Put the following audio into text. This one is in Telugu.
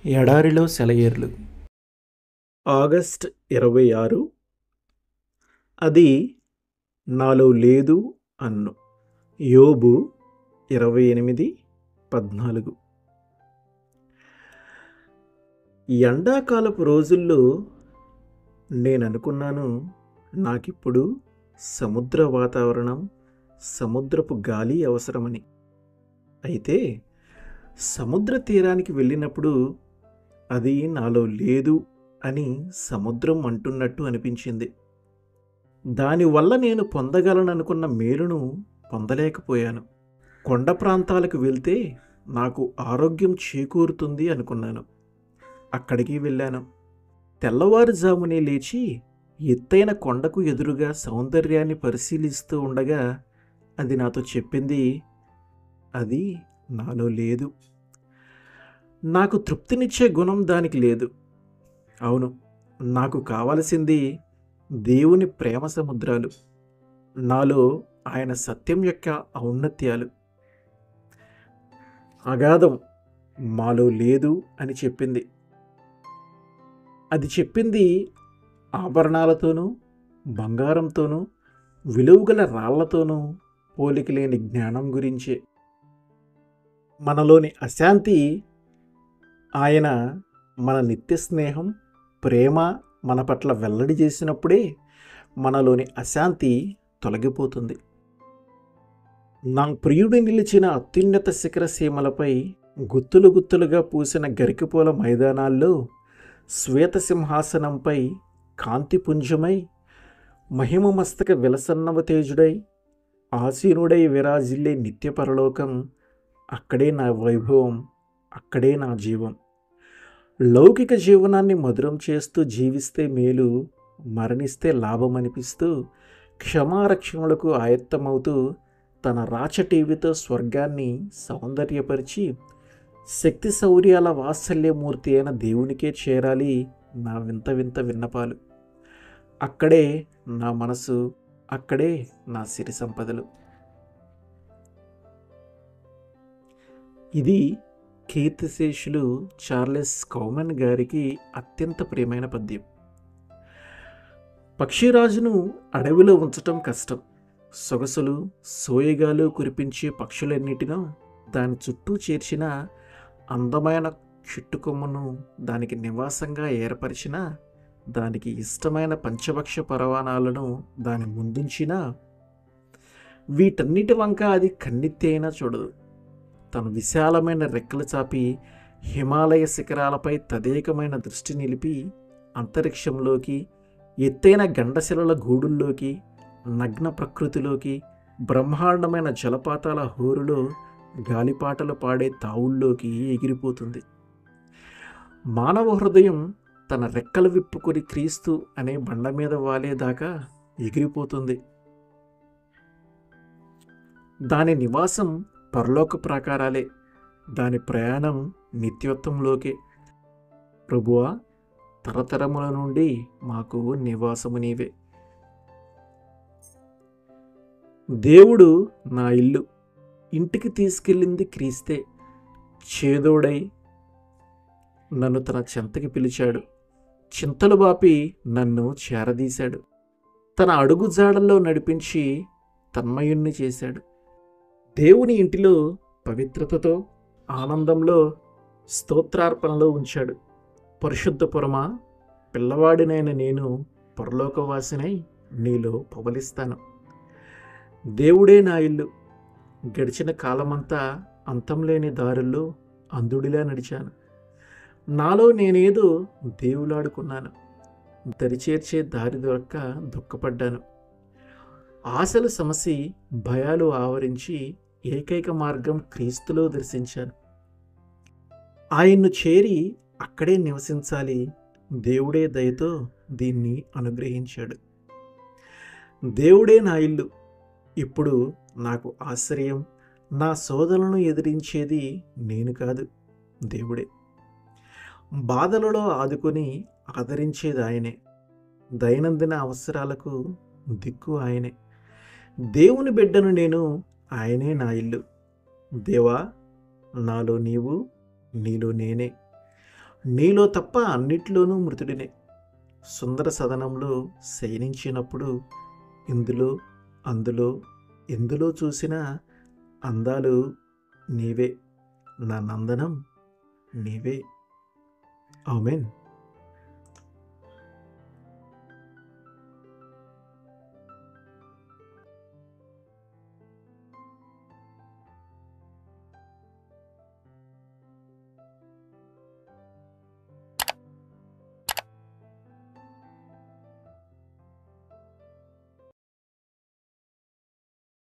ఎడారిలో సెలయేర్లు. ఆగస్ట్ 26. అది నాలో లేదు అన్ను. యోబు 28:14. ఎండాకాలపు రోజుల్లో నేననుకున్నాను, నాకిప్పుడు సముద్ర వాతావరణం, సముద్రపు గాలి అవసరమని. అయితే సముద్ర తీరానికి వెళ్ళినప్పుడు అది నాలో లేదు అని సముద్రం అంటున్నట్టు అనిపించింది. దానివల్ల నేను పొందగలననుకున్న మేలును పొందలేకపోయాను. కొండ ప్రాంతాలకు వెళ్తే నాకు ఆరోగ్యం చేకూరుతుంది అనుకున్నాను. అక్కడికి వెళ్ళాను. తెల్లవారుజామునే లేచి ఎత్తైన కొండకు ఎదురుగా సౌందర్యాన్ని పరిశీలిస్తూ ఉండగా అది నాతో చెప్పింది, అది నాలో లేదు. నాకు తృప్తినిచ్చే గుణం దానికి లేదు. అవును, నాకు కావలసింది దేవుని ప్రేమ సముద్రాలు, నాలో ఆయన సత్యం యొక్క ఔన్నత్యాలు. అగాధం మాలో లేదు అని చెప్పింది. అది చెప్పింది ఆభరణాలతోనూ, బంగారంతోనూ, విలువగల రాళ్లతోనూ పోలికలేని జ్ఞానం గురించే. మనలోని అశాంతి ఆయన మన నిత్య స్నేహం, ప్రేమ మన పట్ల వెల్లడి చేసినప్పుడే మనలోని అశాంతి తొలగిపోతుంది. నా ప్రియుడు నిలిచిన అత్యున్నత శిఖర సీమలపై గుత్తులు గుత్తులుగా పూసిన గరికిపూల మైదానాల్లో శ్వేత సింహాసనంపై కాంతిపుంజమై మహిమ మస్తక విలసన్నవ తేజుడై ఆసీనుడై విరాజిల్లే నిత్య పరలోకం, అక్కడే నా వైభవం, అక్కడే నా జీవం. లౌకిక జీవనాన్ని మధురం చేస్తూ జీవిస్తే మేలు, మరణిస్తే లాభమనిపిస్తూ క్షమారక్షణలకు ఆయత్తమవుతూ తన రాచటీవితో స్వర్గాన్ని సౌందర్యపరిచి శక్తి శౌర్యాల వాత్సల్యమూర్తి అయిన దేవునికే చేరాలి నా వింత వింత విన్నపాలు. అక్కడే నా మనసు, అక్కడే నా సిరి సంపదలు. ఇది కీర్తిశేషులు చార్లెస్ కౌమన్ గారికి అత్యంత ప్రియమైన పద్యం. పక్షిరాజును అడవిలో ఉంచటం కష్టం. సొగసులు, సోయగాలు కురిపించే పక్షులన్నిటినో దాని చుట్టూ చేర్చిన అందమైన చెట్టుకొమ్మను దానికి నివాసంగా ఏర్పరిచిన, దానికి ఇష్టమైన పంచభక్ష పరవాణాలను దాని ముందుంచినా వీటన్నిటి వంక అది కన్నెత్తి అయినా చూడదు. తన విశాలమైన రెక్కలు చాపి హిమాలయ శిఖరాలపై తదేకమైన దృష్టి నిలిపి అంతరిక్షంలోకి, ఎత్తైన గండశిలల గూడుల్లోకి, నగ్న ప్రకృతిలోకి, బ్రహ్మాండమైన జలపాతాల హోరులో గాలిపాటలు పాడే తావుల్లోకి ఎగిరిపోతుంది. మానవ హృదయం తన రెక్కలు విప్పుకొని క్రీస్తు అనే బండ మీద వాలేదాకా ఎగిరిపోతుంది. దాని నివాసం పరలోక ప్రాకారాలే, దాని ప్రయాణం నిత్యత్వంలోకే. ప్రభువా, తరతరముల నుండి మాకు నివాసము నీవే. దేవుడు నా ఇల్లు, ఇంటికి తీసుకెళ్ళింది క్రీస్తే. చేదోడై నన్ను తన చెంతకి పిలిచాడు, చింతలు బాపి నన్ను చేరదీశాడు, తన అడుగు జాడల్లో నడిపించి తన్మయుణ్ణి చేశాడు. దేవుని ఇంటిలో పవిత్రతతో, ఆనందంలో, స్తోత్రార్పణలో ఉంచాడు. పరిశుద్ధపురమా, పిల్లవాడినైన నేను పరలోకవాసినై నీలో పవలిస్తాను. దేవుడే నా ఇల్లు. గడిచిన కాలమంతా అంతం లేని దారుల్లో అంధుడిలా నడిచాను. నాలో నేనేదో దేవులాడుకున్నాను. దరిచేర్చే దారి దొరక్క దుఃఖపడ్డాను. ఆశలు సమసి, భయాలు ఆవరించి ఏకైక మార్గం క్రీస్తులో దర్శించాను. ఆయన్ను చేరి అక్కడే నివసించాలి. దేవుడే దయతో దీన్ని అనుగ్రహించాడు. దేవుడే నా ఇల్లు. ఇప్పుడు నాకు ఆశ్రయం, నా శోధనలను ఎదిరించేది నేను కాదు, దేవుడే. బాధలలో ఆదుకొని ఆదరించేది ఆయనే. దైనందిన అవసరాలకు దిక్కు ఆయనే. దేవుని బిడ్డను నేను, ఆయనే నా ఇల్లు. దేవా, నాలో నీవు, నీలో నేనే. నీలో తప్ప అన్నిట్లోనూ మృతుడినే. సుందర సదనంలో శయనించినప్పుడు ఇందులో అందులో ఎందులో చూసినా అందాలు నీవే, నా నందనం నీవే. ఆమేన్.